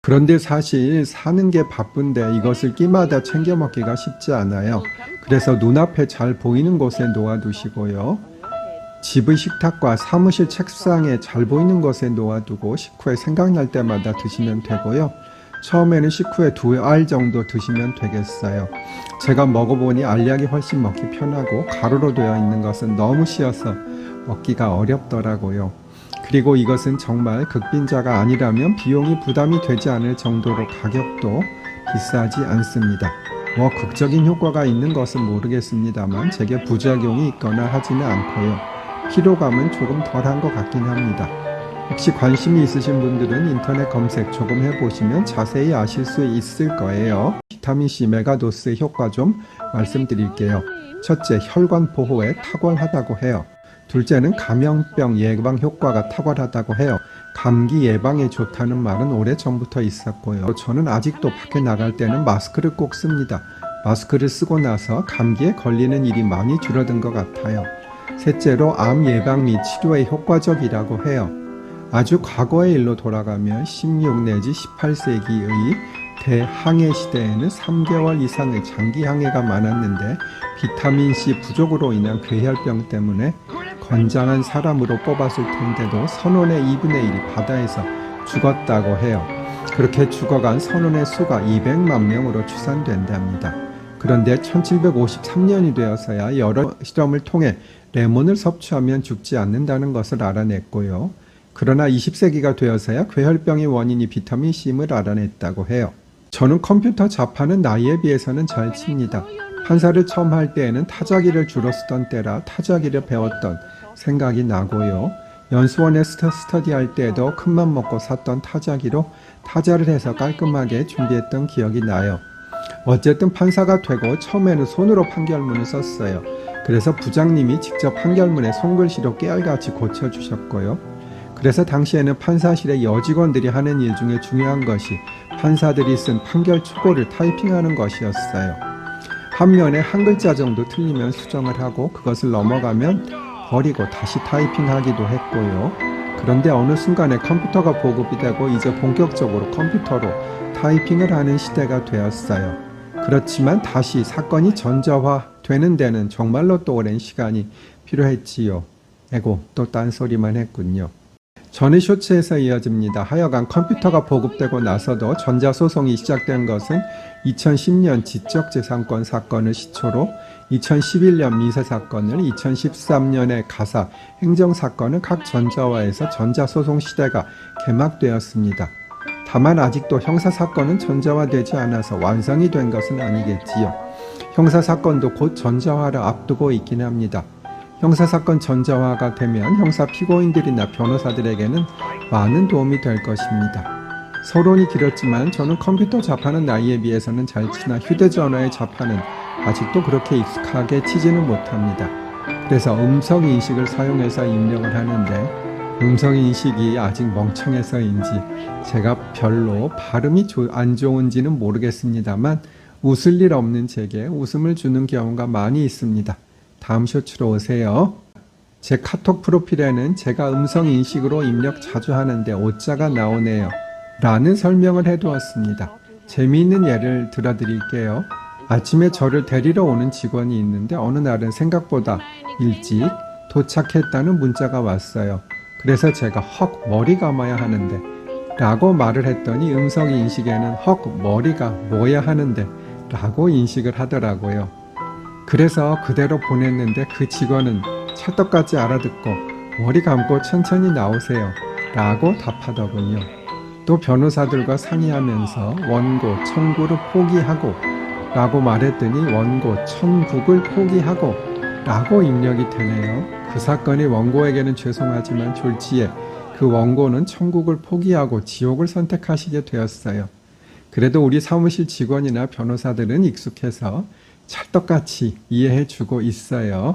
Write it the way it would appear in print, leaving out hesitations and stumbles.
그런데 사실 사는 게 바쁜데 이것을 끼마다 챙겨 먹기가 쉽지 않아요. 그래서 눈앞에 잘 보이는 곳에 놓아두시고요. 집의 식탁과 사무실 책상에 잘 보이는 곳에 놓아두고 식후에 생각날 때마다 드시면 되고요. 처음에는 식후에 2알 정도 드시면 되겠어요. 제가 먹어보니 알약이 훨씬 먹기 편하고 가루로 되어 있는 것은 너무 쉬어서 먹기가 어렵더라고요. 그리고 이것은 정말 극빈자가 아니라면 비용이 부담이 되지 않을 정도로 가격도 비싸지 않습니다. 뭐 극적인 효과가 있는 것은 모르겠습니다만 제게 부작용이 있거나 하지는 않고요. 피로감은 조금 덜한 것 같긴 합니다. 혹시 관심이 있으신 분들은 인터넷 검색 조금 해보시면 자세히 아실 수 있을 거예요. 비타민C 메가도스의 효과 좀 말씀드릴게요. 첫째, 혈관 보호에 탁월하다고 해요. 둘째는 감염병 예방 효과가 탁월하다고 해요. 감기 예방에 좋다는 말은 오래전부터 있었고요. 저는 아직도 밖에 나갈 때는 마스크를 꼭 씁니다. 마스크를 쓰고 나서 감기에 걸리는 일이 많이 줄어든 것 같아요. 셋째로 암 예방 및 치료에 효과적이라고 해요. 아주 과거의 일로 돌아가면 16 내지 18세기의 대항해 시대에는 3개월 이상의 장기 항해가 많았는데 비타민C 부족으로 인한 괴혈병 때문에 건장한 사람으로 뽑았을 텐데도 선원의 2분의 1이 바다에서 죽었다고 해요. 그렇게 죽어간 선원의 수가 200만 명으로 추산된답니다. 그런데 1753년이 되어서야 여러 실험을 통해 레몬을 섭취하면 죽지 않는다는 것을 알아냈고요. 그러나 20세기가 되어서야 괴혈병의 원인이 비타민C임을 알아냈다고 해요. 저는 컴퓨터 자판은 나이에 비해서는 잘 칩니다. 판사를 처음 할 때에는 타자기를 주로 쓰던 때라 타자기를 배웠던 생각이 나고요. 연수원에 스터디할 때에도 큰맘 먹고 샀던 타자기로 타자를 해서 깔끔하게 준비했던 기억이 나요. 어쨌든 판사가 되고 처음에는 손으로 판결문을 썼어요. 그래서 부장님이 직접 판결문에 손글씨로 깨알같이 고쳐주셨고요. 그래서 당시에는 판사실의 여직원들이 하는 일 중에 중요한 것이 판사들이 쓴 판결 초고를 타이핑하는 것이었어요. 한 면에 한 글자 정도 틀리면 수정을 하고 그것을 넘어가면 버리고 다시 타이핑하기도 했고요. 그런데 어느 순간에 컴퓨터가 보급이 되고 이제 본격적으로 컴퓨터로 타이핑을 하는 시대가 되었어요. 그렇지만 다시 사건이 전자화 되는 데는 정말로 또 오랜 시간이 필요했지요. 에고 또 딴소리만 했군요. 전의 쇼츠에서 이어집니다. 하여간 컴퓨터가 보급되고 나서도 전자소송이 시작된 것은 2010년 지적재산권 사건을 시초로 2011년 미세사건을 2013년의 가사 행정사건을 각 전자화해서 전자소송 시대가 개막되었습니다. 다만 아직도 형사사건은 전자화되지 않아서 완성이 된 것은 아니겠지요. 형사사건도 곧 전자화를 앞두고 있긴 합니다. 형사사건 전자화가 되면 형사 피고인들이나 변호사들에게는 많은 도움이 될 것입니다. 서론이 길었지만 저는 컴퓨터 자판은 나이에 비해서는 잘 치나 휴대전화의 자판은 아직도 그렇게 익숙하게 치지는 못합니다. 그래서 음성인식을 사용해서 입력을 하는데 음성인식이 아직 멍청해서인지 제가 별로 발음이 안 좋은지는 모르겠습니다만 웃을 일 없는 제게 웃음을 주는 경우가 많이 있습니다. 다음 쇼츠로 오세요. 제 카톡 프로필에는 제가 음성인식으로 입력 자주 하는데 오자가 나오네요. 라는 설명을 해두었습니다. 재미있는 예를 들어드릴게요. 아침에 저를 데리러 오는 직원이 있는데 어느 날은 생각보다 일찍 도착했다는 문자가 왔어요. 그래서 제가 헉 머리 감아야 하는데 라고 말을 했더니 음성인식에는 헉 머리가 뭐야 하는데 라고 인식을 하더라고요. 그래서 그대로 보냈는데 그 직원은 찰떡같이 알아듣고 머리 감고 천천히 나오세요 라고 답하더군요. 또 변호사들과 상의하면서 원고, 청구를 포기하고 라고 말했더니 원고, 청구를 포기하고 라고 입력이 되네요. 그 사건이 원고에게는 죄송하지만 졸지에 그 원고는 청구를 포기하고 지옥을 선택하시게 되었어요. 그래도 우리 사무실 직원이나 변호사들은 익숙해서 찰떡같이 이해해주고 있어요.